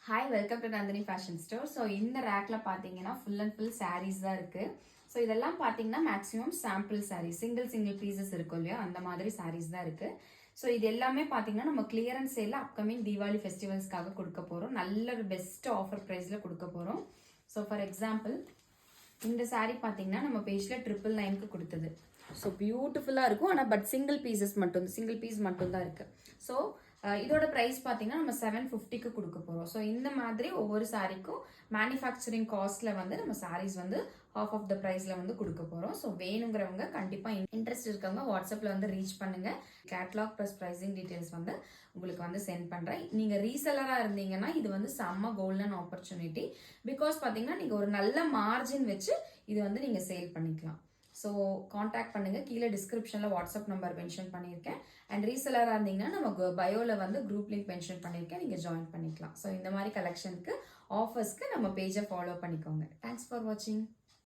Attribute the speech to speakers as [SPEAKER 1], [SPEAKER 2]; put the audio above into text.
[SPEAKER 1] Hi, welcome to Nandini fashion store. So இந்த ரேக்ல பார்த்தீங்கன்னா ஃபுல் அண்ட் ஃபுல் சாரீஸ் தான் இருக்கு. ஸோ இதெல்லாம் பார்த்தீங்கன்னா maximum sample saris, single pieces இருக்கும் இல்லையா, அந்த மாதிரி சாரீஸ் தான் இருக்கு. ஸோ இது எல்லாமே பார்த்தீங்கன்னா நம்ம கிளியரன்ஸ் சேல்ல அப்கமிங் தீபாவளி ஃபெஸ்டிவல்ஸ்க்காக கொடுக்க போறோம். நல்ல ஒரு பெஸ்ட் ஆஃபர் ப்ரைஸ்ல கொடுக்க போறோம். ஸோ ஃபார் எக்ஸாம்பிள் இந்த சாரீ பார்த்தீங்கன்னா நம்ம பேஜ்ல 999க்கு கொடுத்தது. ஸோ பியூட்டிஃபுல்லாக இருக்கும். ஆனால் பட் சிங்கிள் பீஸ் மட்டும் தான் இருக்கு. ஸோ இதோட ப்ரைஸ் பார்த்தீங்கன்னா நம்ம 750க்கு கொடுக்க போகிறோம். ஸோ இந்த மாதிரி ஒவ்வொரு சாரீக்கும் மேனுஃபேக்சரிங் காஸ்ட்ல வந்து நம்ம சாரீஸ் வந்து ஹாஃப் ஆஃப் த ப்ரைஸ்ல வந்து கொடுக்க போகிறோம். ஸோ வேணுங்கிறவங்க கண்டிப்பாக இன்ட்ரெஸ்ட் இருக்கவங்க வாட்ஸ்அப்பில் வந்து ரீச் பண்ணுங்க. கேட்லாக் ப்ளஸ் ப்ரைஸிங் டீட்டெயில்ஸ் வந்து உங்களுக்கு வந்து சென்ட் பண்ணுறேன். நீங்கள் ரீசெல்லராக இருந்தீங்கன்னா இது வந்து செம்ம கோல்டன் ஆப்பர்ச்சுனிட்டி. பிகாஸ் பார்த்தீங்கன்னா நீங்கள் ஒரு நல்ல மார்ஜின் வச்சு இது வந்து நீங்கள் சேல் பண்ணிக்கலாம். ஸோ காண்டாக்ட் பண்ணுங்க. கீழே டிஸ்கிரிப்ஷனில் வாட்ஸ்அப் நம்பர் மென்ஷன் பண்ணியிருக்கேன். அண்ட் ரீசெலராக இருந்தீங்கன்னா நம்ம பயோவில் வந்து குரூப் லிங்க் மென்ஷன் பண்ணியிருக்கேன், நீங்கள் ஜாயின் பண்ணிக்கலாம். ஸோ இந்த மாதிரி கலெக்ஷனுக்கு ஆஃபர்ஸ்க்கு நம்ம பேஜை ஃபாலோ பண்ணிக்கோங்க. தேங்க்ஸ் ஃபார் வாட்சிங்.